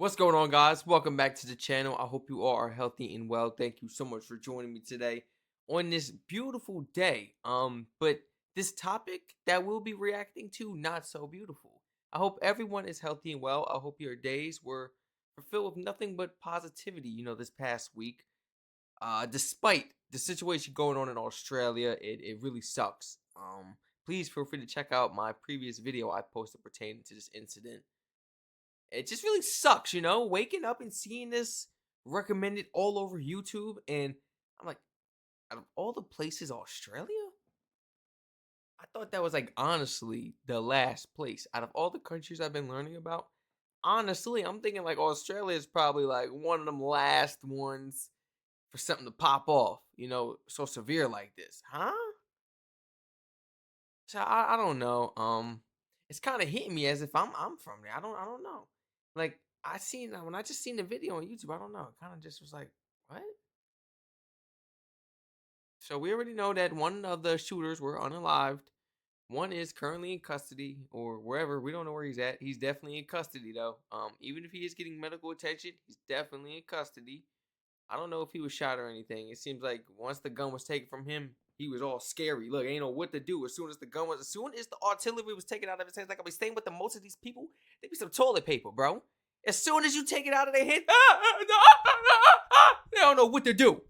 What's going on, guys? Welcome back to the channel. I hope you all are healthy and well. Thank you so much for joining me today on this beautiful day. But this topic that we'll be reacting to, not so beautiful. I hope everyone is healthy and well. I hope your days were filled with nothing but positivity, this past week. Despite the situation going on in Australia, it really sucks. Please feel free to check out my previous video I posted pertaining to this incident. It just really sucks, waking up and seeing this recommended all over YouTube. And I'm like, out of all the places, Australia? I thought that was like honestly the last place out of all the countries I've been learning about. Honestly, I'm thinking like Australia is probably like one of them last ones for something to pop off, so severe like this, huh? So I don't know. It's kind of hitting me as if I'm from there. I don't know. Like I seen when I just seen the video on YouTube. I don't know. Kind of just was like, what? So we already know that one of the shooters were unalived. One is currently in custody or wherever. We don't know where he's at. He's definitely in custody though. Even if he is getting medical attention, he's definitely in custody. I don't know if he was shot or anything. It seems like once the gun was taken from him, he was all scary. Look, ain't know what to do. As soon as the artillery was taken out of his hands, like I'll be staying with the most of these people, they be some toilet paper, bro. As soon as you take it out of their hands, they don't know what to do.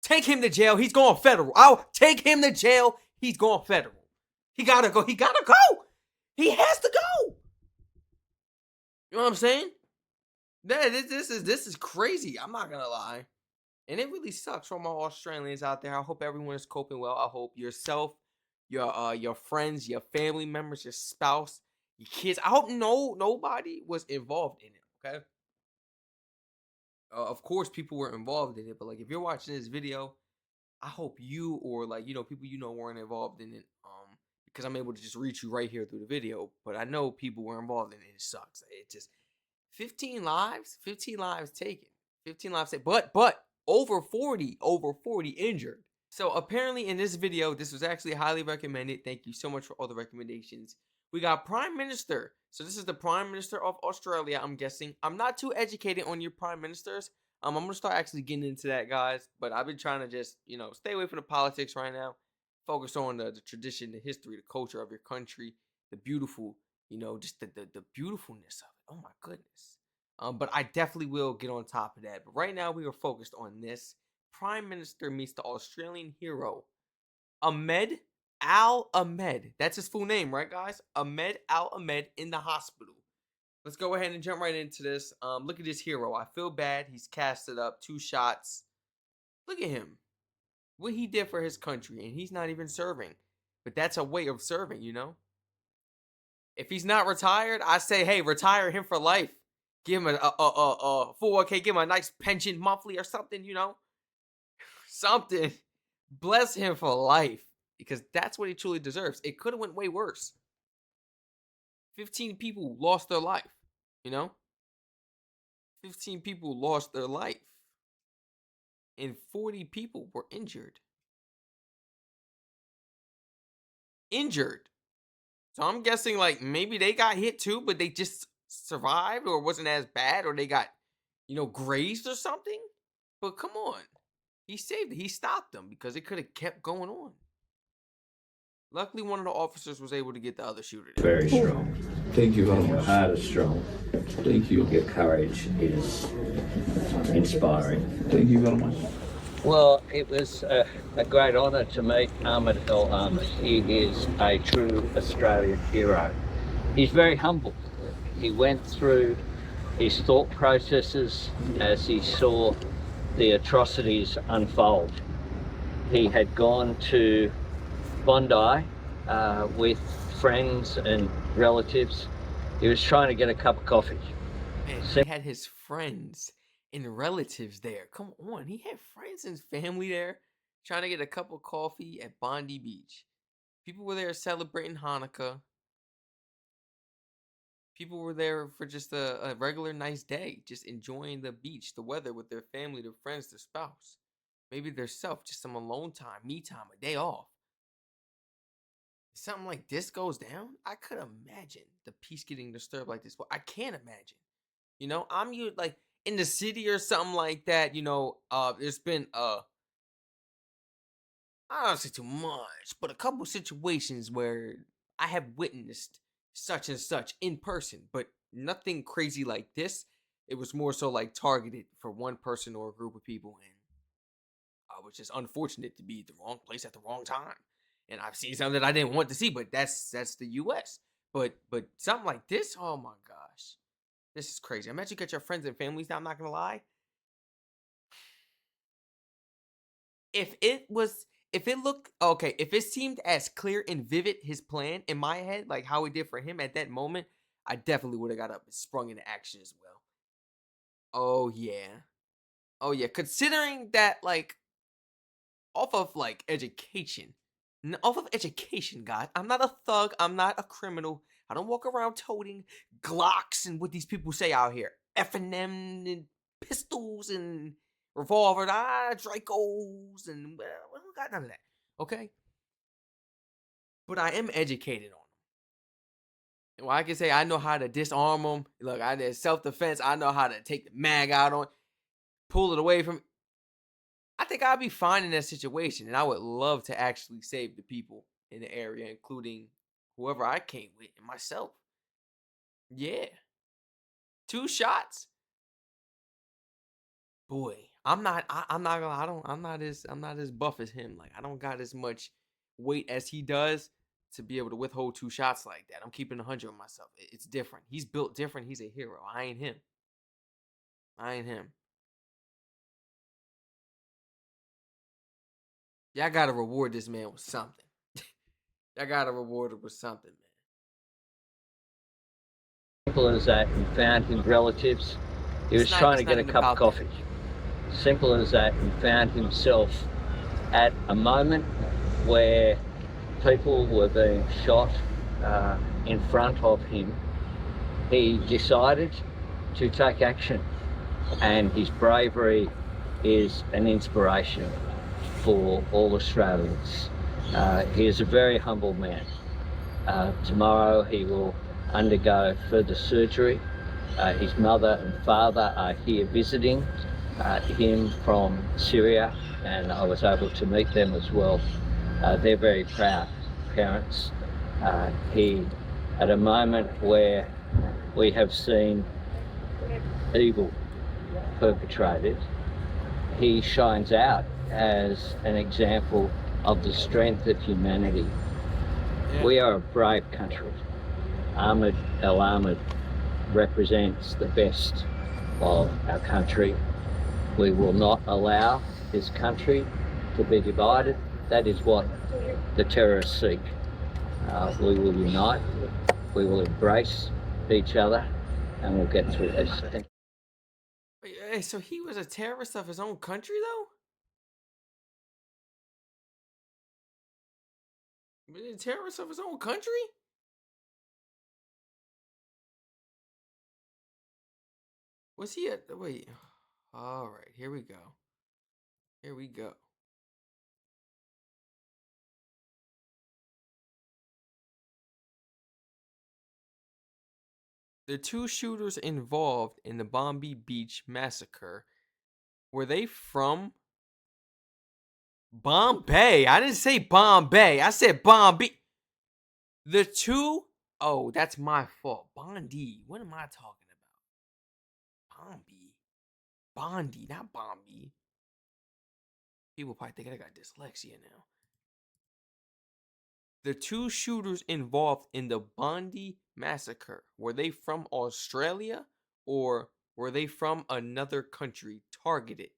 Take him to jail. He's going federal. I'll take him to jail. He's going federal. He gotta go. He gotta go. He has to go. You know what I'm saying? This is crazy. I'm not gonna lie. And it really sucks for all Australians out there. I hope everyone is coping well. I hope yourself, your friends, your family members, your spouse, your kids. I hope nobody was involved in it. Okay. Of course, people were involved in it, but like if you're watching this video, I hope you or like people weren't involved in it. Because I'm able to just reach you right here through the video. But I know people were involved in it. It sucks. It just 15 lives taken, 15 lives taken, but over 40 injured. So apparently in this video, this was actually highly recommended. Thank you so much for all the recommendations. We got Prime Minister. So this is the Prime Minister of Australia, I'm guessing. I'm not too educated on your Prime Ministers. I'm going to start actually getting into that, guys. But I've been trying to just, stay away from the politics right now. Focus on the tradition, the history, the culture of your country, the beautiful, just the beautifulness of it. Oh my goodness. But I definitely will get on top of that. But right now we are focused on this. Prime Minister meets the Australian hero, Ahmed Al Ahmed. That's his full name, right, guys? Ahmed Al Ahmed in the hospital. Let's go ahead and jump right into this. Look at this hero. I feel bad. He's casted up 2 shots. Look at him. What he did for his country, and he's not even serving. But that's a way of serving. If he's not retired, I say, hey, retire him for life. Give him a 4K, give him a nice pension monthly or something. Something. Bless him for life because that's what he truly deserves. It could have went way worse. 15 people lost their life, you know? 15 people lost their life and 40 people were injured. Injured. So I'm guessing like maybe they got hit too, but they just survived or wasn't as bad or they got, grazed or something. But come on. He saved it. He stopped them because it could have kept going on. Luckily, one of the officers was able to get the other shooter down. Very strong. Thank you very Your much. heart is strong. Thank you. Your courage is inspiring. Thank you very much. Well, it was a great honour to meet Ahmed El Ahmed. He is a true Australian hero. He's very humble. He went through his thought processes as he saw the atrocities unfold. He had gone to Bondi with friends and relatives. He was trying to get a cup of coffee. Man, he had his friends and relatives there. Come on. He had friends and family there trying to get a cup of coffee at Bondi Beach. People were there celebrating Hanukkah. People were there for just a regular nice day, just enjoying the beach, the weather with their family, their friends, their spouse. Maybe their self, just some alone time, me time, a day off. Something like this goes down, I could imagine the peace getting disturbed like this. Well, I can't imagine. You know, I'm you like in the city or something like that. There's been I don't say too much, but a couple situations where I have witnessed such and such in person, but nothing crazy like this. It was more so like targeted for one person or a group of people, and I was just unfortunate to be at the wrong place at the wrong time. And I've seen something that I didn't want to see, but that's the U.S. But something like this, oh my gosh, this is crazy. I bet you got your friends and families now. I'm not gonna lie. If it looked okay, if it seemed as clear and vivid his plan in my head, like how it did for him at that moment, I definitely would have got up and sprung into action as well. Oh yeah. Oh yeah. Considering that, like, off of like education. Off of education, guys. I'm not a thug. I'm not a criminal. I don't walk around toting Glocks and what these people say out here. F&M and pistols and revolver, Dracos, and well, we don't got none of that. Okay? But I am educated on them. Well, I can say I know how to disarm them. Look, I did self-defense. I know how to take the mag out on, pull it away from. I think I'd be fine in that situation, and I would love to actually save the people in the area, including whoever I came with and myself. Yeah, 2 shots, boy. I'm not gonna. I don't. I'm not as buff as him. Like I don't got as much weight as he does to be able to withhold 2 shots like that. I'm keeping 100 with myself. It's different. He's built different. He's a hero. I ain't him. I ain't him. Y'all gotta reward this man with something. Y'all gotta reward him with something, man. Simple as that. He found his relatives. He was trying to get a cup of coffee. Simple as that. He found himself at a moment where people were being shot in front of him. He decided to take action, and his bravery is an inspiration for all Australians. He is a very humble man. Tomorrow he will undergo further surgery. His mother and father are here visiting him from Syria, and I was able to meet them as well. They're very proud parents. He, at a moment where we have seen evil perpetrated, he shines out as an example of the strength of humanity. Yeah. We are a brave country. Ahmed El Ahmed represents the best of our country. We will not allow this country to be divided. That is what the terrorists seek. We will unite, we will embrace each other, and we'll get through this. Wait, so he was a terrorist of his own country, though? Was he a terrorist of his own country? Was he a... Wait. All right, here we go. Here we go. The 2 shooters involved in the Bondi Beach massacre, were they from Bombay? I didn't say Bombay. I said Bondi. The 2... Oh, that's my fault. Bondi. What am I talking about? Bondi, not Bondi. People probably think I got dyslexia now. The 2 shooters involved in the Bondi Massacre, were they from Australia or were they from another country targeted?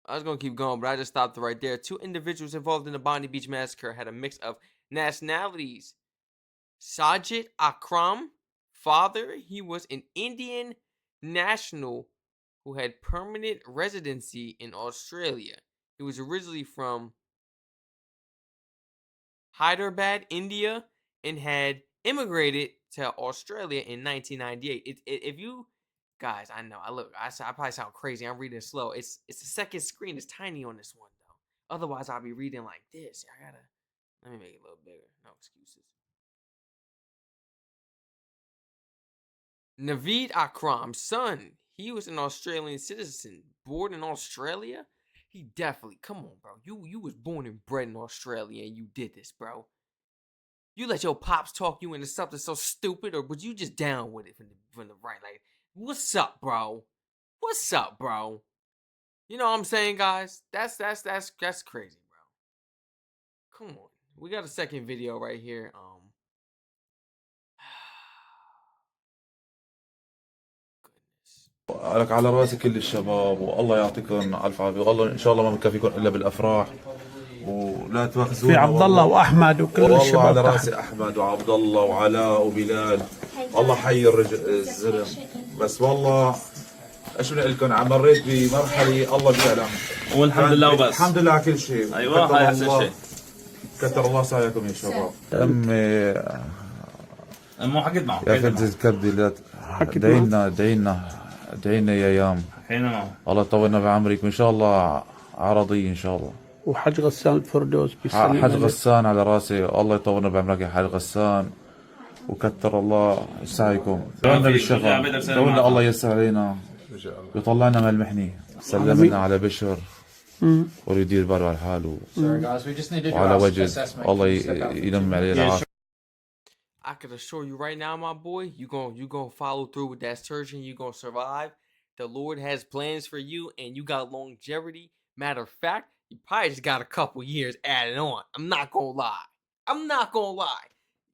I was going to keep going, but I just stopped right there. 2 individuals involved in the Bondi Beach Massacre had a mix of nationalities. Sajid Akram, father, he was an Indian national who had permanent residency in Australia. He was originally from Hyderabad, India, and had immigrated to Australia in 1998. If you guys, I know, I probably sound crazy. I'm reading slow. It's the second screen. It's tiny on this one though. Otherwise, I'll be reading like this. Let me make it a little bigger. No excuses. Naveed Akram's son. He was an Australian citizen, born in Australia. He definitely, come on, bro. You was born and bred in Australia, and you did this, bro. You let your pops talk you into something so stupid, or was you just down with it from the right? Like, what's up, bro? What's up, bro? You know what I'm saying, guys? That's crazy, bro. Come on. We got a second video right here. Goodness. لك على راسي كل الشباب والله يعطيكم الف عافيه والله ان شاء الله ما بكفيكم الا بالافراح ولا تواخذونا في عبد الله واحمد وكل والله الشباب على تحت. راسي احمد وعبد الله وعلاء وبلال الله حي الزلم بس والله ايش بدي اقول لكم مريت بمرحله الله بيعلم والحمد لله وبس. الحمد لله على كل شيء ايوه هاي احسن شيء. كتر الله سعيكم يا شباب امي مو حكيت معه يا فلذة الكبدي لا دعينا يا ايام حينما الله يطولنا بعمرك وان شاء الله عرضي ان شاء الله وحج غسان الفردوس بيسلم حاج غسان على راسي الله يطولنا بعمرك يا حاج غسان وكتر الله سعيكم دعونا بالشفاء دعونا الله ييسر علينا ويطلعنا من المحنة سلمنا على بشر ويدير باله على حاله وعلى وجد الله يلم عليه العافية. I can assure you right now, my boy, you gonna follow through with that surgery. You gonna survive. The Lord has plans for you, and you got longevity. Matter of fact, you probably just got a couple years added on. I'm not gonna lie.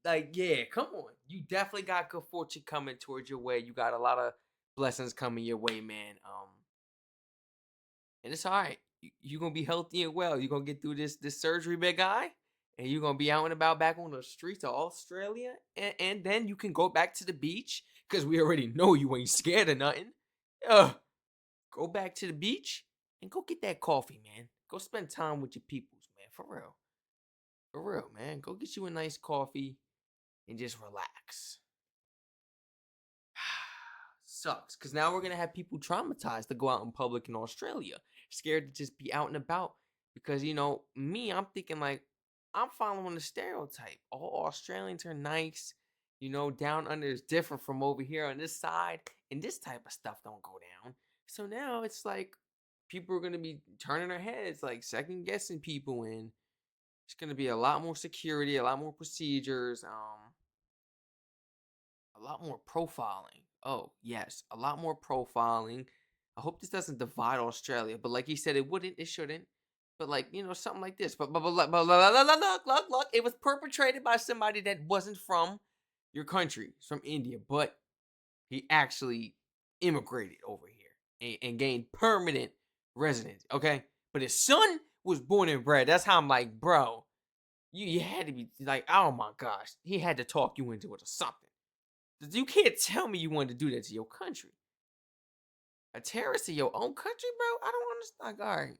Like, yeah, come on. You definitely got good fortune coming towards your way. You got a lot of blessings coming your way, man. And it's all right. You're gonna be healthy and well. You're gonna get through this surgery, big guy. And you're gonna be out and about back on the streets of Australia, and then you can go back to the beach because we already know you ain't scared of nothing. Go back to the beach and go get that coffee, man. Go spend time with your peoples, man. For real, man. Go get you a nice coffee and just relax. Sucks because now we're gonna have people traumatized to go out in public in Australia, scared to just be out and about because me, I'm thinking like. I'm following the stereotype. All Australians are nice. Down under is different from over here on this side. And this type of stuff don't go down. So now it's like people are going to be turning their heads, like second guessing people. And it's going to be a lot more security, a lot more procedures, a lot more profiling. Oh, yes, a lot more profiling. I hope this doesn't divide Australia. But like he said, it wouldn't. It shouldn't. But something like this. But look, it was perpetrated by somebody that wasn't from your country. It's from India. But he actually immigrated over here and gained permanent residence. Okay? But his son was born and bred. That's how I'm like, bro, you had to be like, oh my gosh. He had to talk you into it or something. You can't tell me you wanted to do that to your country. A terrorist to your own country, bro? I don't understand. All right.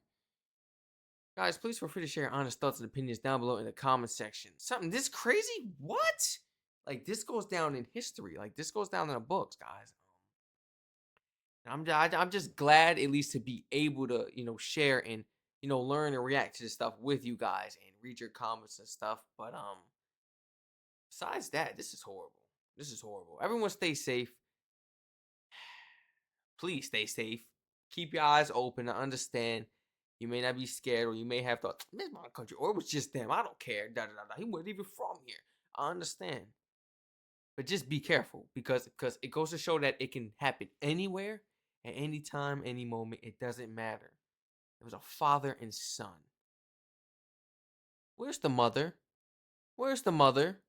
Guys, please feel free to share your honest thoughts and opinions down below in the comment section. Something this crazy? What? Like, this goes down in history. Like, this goes down in the books, guys. I'm just glad at least to be able to, share and, learn and react to this stuff with you guys and read your comments and stuff. But, besides that, this is horrible. This is horrible. Everyone stay safe. Please stay safe. Keep your eyes open. I understand. You may not be scared, or you may have thought, this is my country, or it was just them. I don't care. He wasn't even from here. I understand. But just be careful because it goes to show that it can happen anywhere, at any time, any moment. It doesn't matter. It was a father and son. Where's the mother? Where's the mother?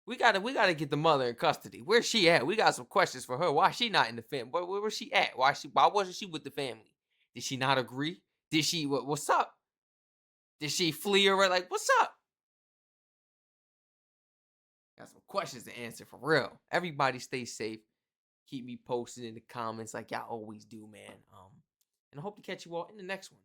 We gotta get the mother in custody. Where's she at? We got some questions for her. Why is she not in the family? Where was she at? Why wasn't she with the family? Did she not agree? Did she, what's up? Did she flee or like, what's up? Got some questions to answer for real. Everybody stay safe. Keep me posted in the comments like y'all always do, man. And I hope to catch you all in the next one.